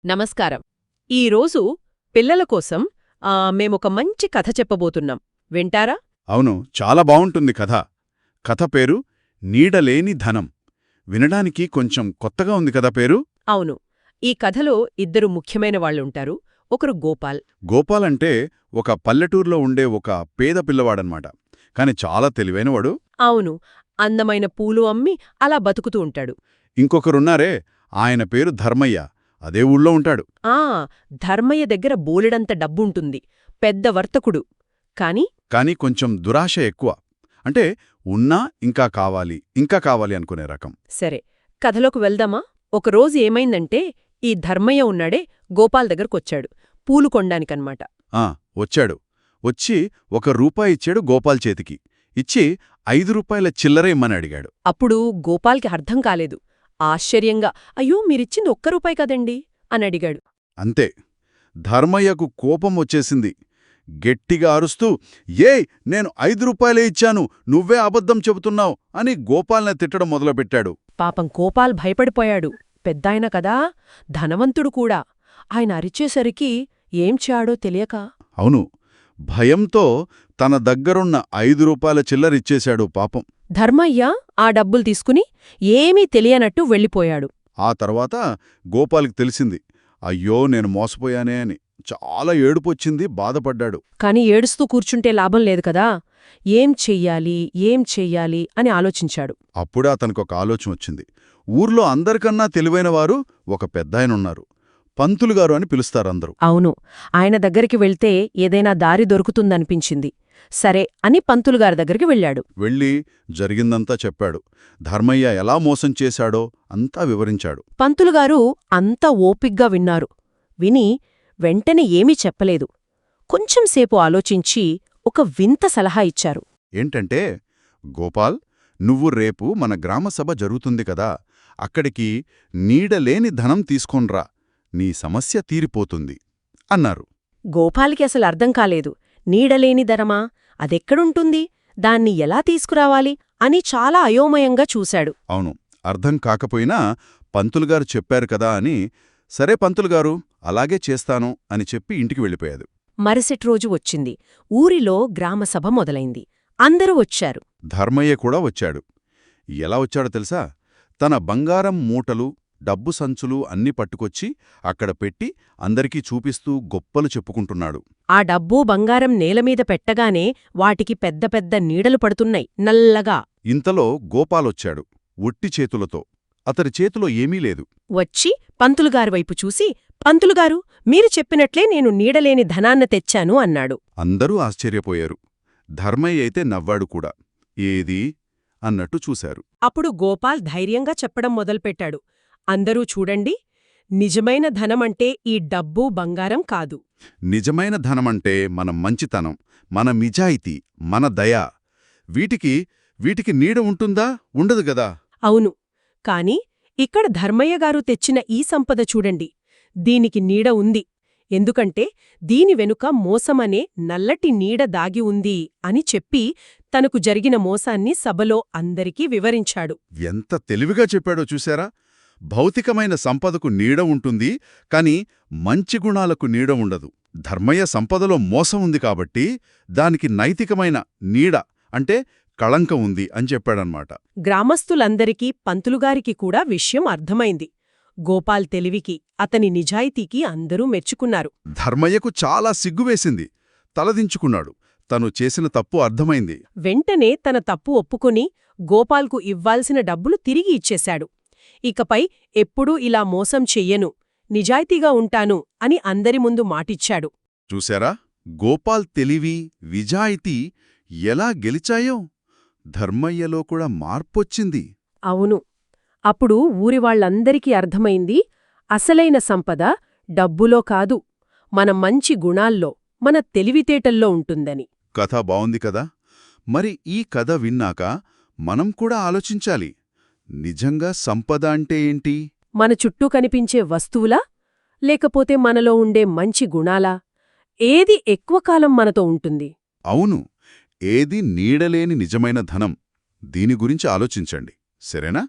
నమస్కారం. ఈరోజు పిల్లల కోసం మేమొక మంచి కథ చెప్పబోతున్నాం. వింటారా? అవును, చాలా బావుంటుంది కథ. కథ పేరు నీడలేని ధనం. వినడానికి కొంచెం కొత్తగా ఉంది కదా పేరు. అవును. ఈ కథలో ఇద్దరు ముఖ్యమైన వాళ్ళుంటారు. ఒకరు గోపాల్. గోపాలంటే ఒక పల్లెటూర్లో ఉండే ఒక పేద పిల్లవాడనమాట. కాని చాలా తెలివైనవాడు. అవును. అందమైన పూలు అమ్మి అలా బతుకుతూ ఉంటాడు. ఇంకొకరున్నారే, ఆయన పేరు ధర్మయ్య. అదే ఊళ్ళో ఉంటాడు. ఆ ధర్మయ్య దగ్గర బోలెడంత డబ్బుంటుంది. పెద్ద వర్తకుడు. కాని కొంచెం దురాశ ఎక్కువ. అంటే ఉన్నా ఇంకా కావాలి అనుకునే రకం. సరే, కథలోకి వెళ్దామా? ఒకరోజు ఏమైందంటే ఈ ధర్మయ్య ఉన్నాడే గోపాల్ దగ్గరకొచ్చాడు. పూలు కొనడానికన్మాట. వచ్చాడు. వచ్చి ₹1 ఇచ్చాడు గోపాల్ చేతికి. ఇచ్చి ₹5 చిల్లర ఇమ్మని అడిగాడు. అప్పుడు గోపాల్కి అర్థం కాలేదు. ఆశ్చర్యంగా, అయ్యో మీరిచ్చింది ₹1 కదండి అని అడిగాడు. అంతే. ధర్మయ్యకు కోపం వచ్చేసింది. గట్టిగా అరుస్తూ, ఏయ్, నేను ₹5 ఇచ్చాను, నువ్వే అబద్ధం చెబుతున్నావు అని గోపాల్ని తిట్టడం మొదలుపెట్టాడు. పాపం గోపాల్ భయపడిపోయాడు. పెద్దాయన కదా, ధనవంతుడు కూడా. ఆయన అరిచేసరికి ఏం చేయాడో తెలియక. అవును, భయంతో తన దగ్గరున్న ₹5 చిల్లరిచ్చేశాడు పాపం. ధర్మయ్య ఆ డబ్బులు తీసుకుని ఏమీ తెలియనట్టు వెళ్ళిపోయాడు. ఆ తర్వాత గోపాల్కి తెలిసింది, అయ్యో నేను మోసపోయానే అని. చాలా ఏడుపొచ్చింది, బాధపడ్డాడు. కాని ఏడుస్తూ కూర్చుంటే లాభం లేదు కదా. ఏం చెయ్యాలి అని ఆలోచించాడు. అప్పుడే అతనికొక ఆలోచన వచ్చింది. ఊర్లో అందరికన్నా తెలివైనవారు ఒక పెద్దాయనున్నారు. పంతులుగారు అని పిలుస్తారందరూ. అవును. ఆయన దగ్గరికి వెళ్తే ఏదైనా దారి దొరుకుతుందనిపించింది. సరే అని పంతులుగారి దగ్గరికి వెళ్ళాడు. వెళ్ళి జరిగిందంతా చెప్పాడు. ధర్మయ్య ఎలా మోసం చేశాడో అంతా వివరించాడు. పంతులుగారు అంతా ఓపిగ్గా విన్నారు. విని వెంటనే ఏమీ చెప్పలేదు. కొంచెంసేపు ఆలోచించి ఒక వింత సలహా ఇచ్చారు. ఏంటంటే, గోపాల్, నువ్వు రేపు మన గ్రామసభ జరుగుతుంది కదా, అక్కడికి నీడలేని ధనం తీసుకోన్రా, నీ సమస్య తీరిపోతుంది అన్నారు. గోపాల్కి అసలు అర్థం కాలేదు. నీడలేని ధనమా? అదెక్కడుంటుంది? దాన్ని ఎలా తీసుకురావాలి అని చాలా అయోమయంగా చూశాడు. అవును, అర్థం కాకపోయినా పంతులుగారు చెప్పారు కదా అని, సరే పంతులుగారు, అలాగే చేస్తాను అని చెప్పి ఇంటికి వెళ్ళిపోయాడు. మరుసటి రోజు వచ్చింది. ఊరిలో గ్రామసభ మొదలైంది. అందరూ వచ్చారు. ధర్మయ్య కూడా వచ్చాడు. ఎలా వచ్చాడో తెలుసా? తన బంగారం మూటలు, డబ్బు సంచులు అన్నీ పట్టుకొచ్చి అక్కడ పెట్టి అందరికీ చూపిస్తూ గొప్పలు చెప్పుకుంటున్నాడు. ఆ డబ్బు బంగారం నేలమీద పెట్టగానే వాటికి పెద్ద పెద్ద నీడలు పడుతున్నాయి, నల్లగా. ఇంతలో గోపాలొచ్చాడు, ఒట్టి చేతులతో. అతడి చేతిలో ఏమీ లేదు. వచ్చి పంతులుగారి వైపు చూసి, పంతులుగారు, మీరు చెప్పినట్లే నేను నీడలేని ధనాన్న తెచ్చాను అన్నాడు. అందరూ ఆశ్చర్యపోయారు. ధర్మయ్య అయితే నవ్వాడు కూడా. ఏదీ అన్నట్టు చూశారు. అప్పుడు గోపాల్ ధైర్యంగా చెప్పడం మొదలుపెట్టాడు. అందరూ చూడండి, నిజమైన ధనమంటే ఈ డబ్బు బంగారం కాదు. నిజమైన ధనమంటే మన మంచితనం, మన నిజాయితీ, మన దయ. వీటికి నీడ ఉంటుందా? ఉండదు గదా. అవును. కాని ఇక్కడ ధర్మయ్యగారు తెచ్చిన ఈ సంపద చూడండి, దీనికి నీడ ఉంది. ఎందుకంటే దీని వెనుక మోసమనే నల్లటి నీడ దాగి ఉంది అని చెప్పి తనకు జరిగిన మోసాన్ని సభలో అందరికీ వివరించాడు. ఎంత తెలివిగా చెప్పాడో చూశారా? భౌతికమైన సంపదకు నీడ ఉంటుంది, కాని మంచి గుణాలకు నీడ ఉండదు. ధర్మయ్య సంపదలో మోసం ఉంది కాబట్టి దానికి నైతికమైన నీడ అంటే కళంకం ఉంది అని చెప్పాడనమాట. గ్రామస్తులందరికీ, పంతులుగారికి కూడా విషయం అర్థమైంది. గోపాల్ తెలివికి, అతని నిజాయితీకి అందరూ మెచ్చుకున్నారు. ధర్మయ్యకు చాలా సిగ్గువేసింది. తలదించుకున్నాడు. తను చేసిన తప్పు అర్థమైంది. వెంటనే తన తప్పు ఒప్పుకొని గోపాల్కు ఇవ్వాల్సిన డబ్బులు తిరిగి ఇచ్చేశాడు. ఇకపై ఎప్పుడూ ఇలా మోసం చెయ్యను, నిజాయితీగా ఉంటాను అని అందరి ముందు మాటిచ్చాడు. చూశారా? గోపాల్ తెలివి, నిజాయితీ ఎలా గెలిచాయో. ధర్మయ్యలో కూడా మార్పొచ్చింది. అవును. అప్పుడు ఊరివాళ్లందరికీ అర్థమైంది, అసలైన సంపద డబ్బులో కాదు, మన మంచి గుణాల్లో, మన తెలివితేటల్లో ఉంటుందని. కథ బావుంది కదా. మరి ఈ కథ విన్నాక మనం కూడా ఆలోచించాలి. నిజంగా సంపద అంటే ఏంటి? మన చుట్టూ కనిపించే వస్తువులా, లేకపోతే మనలో ఉండే మంచి గుణాలా? ఏది ఎక్కువ కాలం మనతో ఉంటుంది? అవును, ఏది నీడలేని నిజమైన ధనం? దీని గురించి ఆలోచించండి, సరేనా?